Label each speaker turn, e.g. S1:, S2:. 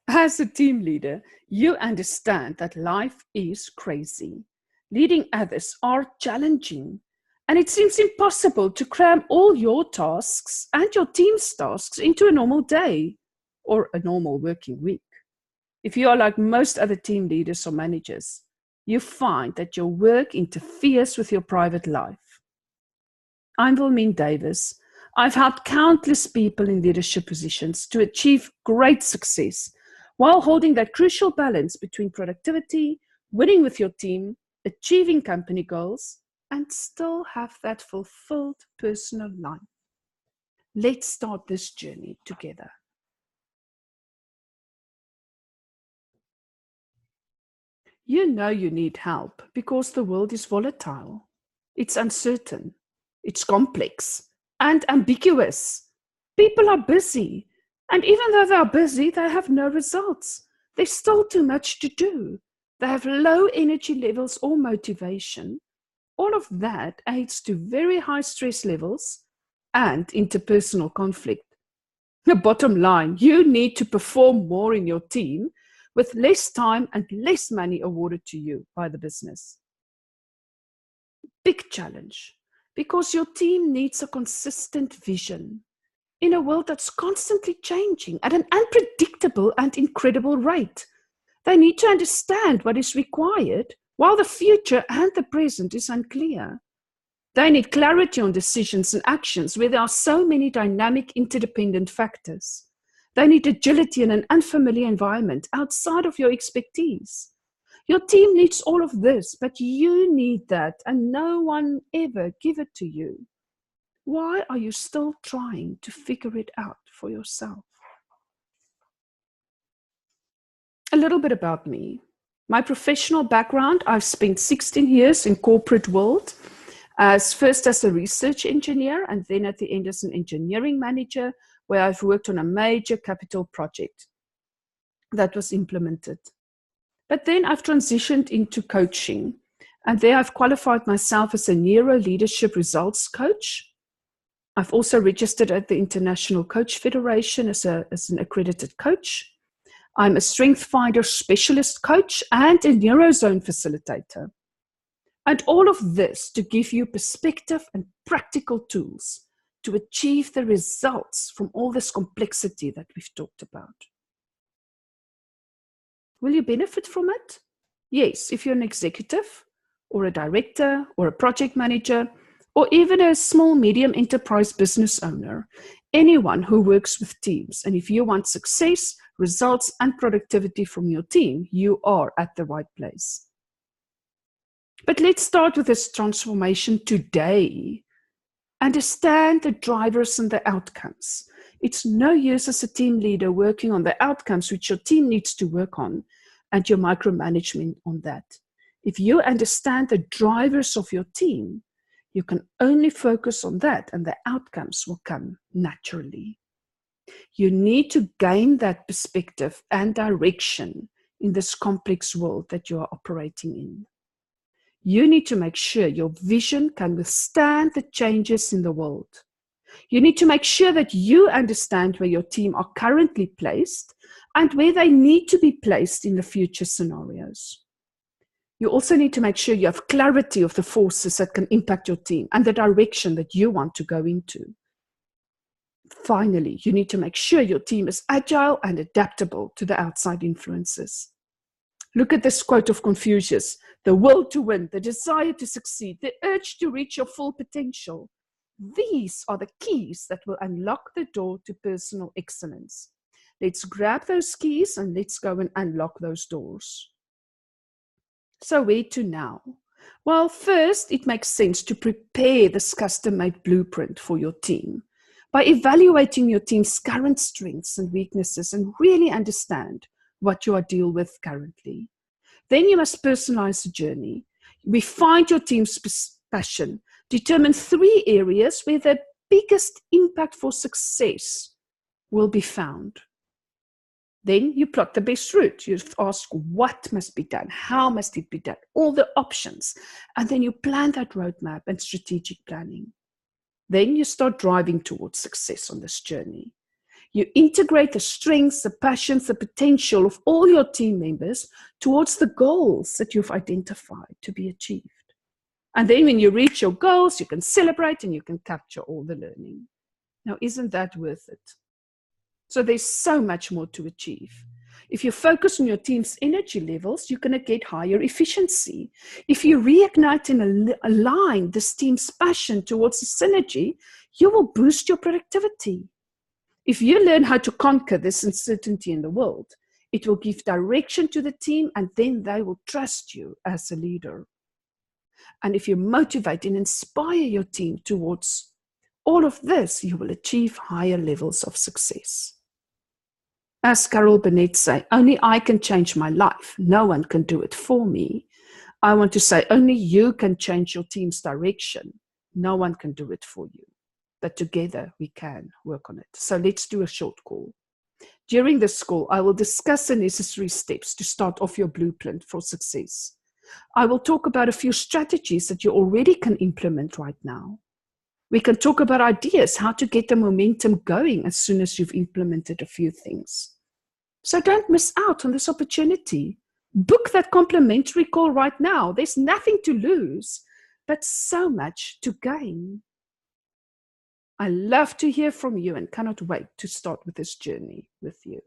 S1: As a team leader, you understand that life is crazy. Leading others are challenging, and it seems impossible to cram all your tasks and your team's tasks into a normal day or a normal working week. If you are like most other team leaders or managers, you find that your work interferes with your private life. I'm Wilmien Davis. I've helped countless people in leadership positions to achieve great success while holding that crucial balance between productivity, winning with your team, achieving company goals, and still have that fulfilled personal life. Let's start this journey together. You know you need help because the world is volatile. It's uncertain. It's complex and ambiguous. People are busy. And even though they are busy, they have no results. There's still too much to do. They have low energy levels or motivation. All of that aids to very high stress levels and interpersonal conflict. The bottom line, you need to perform more in your team with less time and less money awarded to you by the business. Big challenge, because your team needs a consistent vision in a world that's constantly changing at an unpredictable and incredible rate. They need to understand what is required while the future and the present is unclear. They need clarity on decisions and actions where there are so many dynamic, interdependent factors. They need agility in an unfamiliar environment outside of your expertise. Your team needs all of this, but you need that, and no one ever give it to you. Why are you still trying to figure it out for yourself? A little bit about me. My professional background, I've spent 16 years in corporate world, first as a research engineer and then at the end as an engineering manager, where I've worked on a major capital project that was implemented. But then I've transitioned into coaching, and there I've qualified myself as a neuro leadership results coach. I've also registered at the International Coach Federation as an accredited coach. I'm a Strength Finder specialist coach and a Neurozone facilitator. And all of this to give you perspective and practical tools to achieve the results from all this complexity that we've talked about. Will you benefit from it? Yes, if you're an executive or a director or a project manager or even a small, medium enterprise business owner, anyone who works with teams. And if you want success, results, and productivity from your team, you are at the right place. But let's start with this transformation today. Understand the drivers and the outcomes. It's no use as a team leader working on the outcomes which your team needs to work on and your micromanagement on that. If you understand the drivers of your team, you can only focus on that and the outcomes will come naturally. You need to gain that perspective and direction in this complex world that you are operating in. You need to make sure your vision can withstand the changes in the world. You need to make sure that you understand where your team are currently placed and where they need to be placed in the future scenarios. You also need to make sure you have clarity of the forces that can impact your team and the direction that you want to go into. Finally, you need to make sure your team is agile and adaptable to the outside influences. Look at this quote of Confucius: the will to win, the desire to succeed, the urge to reach your full potential. These are the keys that will unlock the door to personal excellence. Let's grab those keys and let's go and unlock those doors. So where to now? Well, first, it makes sense to prepare this custom-made blueprint for your team by evaluating your team's current strengths and weaknesses and really understand what you are dealing with currently. Then you must personalize the journey. Refine your team's passion. Determine 3 areas where the biggest impact for success will be found. Then you plot the best route. You ask what must be done, how must it be done, all the options. And then you plan that roadmap and strategic planning. Then you start driving towards success on this journey. You integrate the strengths, the passions, the potential of all your team members towards the goals that you've identified to be achieved. And then when you reach your goals, you can celebrate and you can capture all the learning. Now, isn't that worth it? So there's so much more to achieve. If you focus on your team's energy levels, you're going to get higher efficiency. If you reignite and align this team's passion towards the synergy, you will boost your productivity. If you learn how to conquer this uncertainty in the world, it will give direction to the team, and then they will trust you as a leader. And if you motivate and inspire your team towards all of this, you will achieve higher levels of success. As Carol Burnett say, only I can change my life. No one can do it for me. I want to say only you can change your team's direction. No one can do it for you. But together we can work on it. So let's do a short call. During this call, I will discuss the necessary steps to start off your blueprint for success. I will talk about a few strategies that you already can implement right now. We can talk about ideas, how to get the momentum going as soon as you've implemented a few things. So don't miss out on this opportunity. Book that complimentary call right now. There's nothing to lose, but so much to gain. I love to hear from you and cannot wait to start with this journey with you.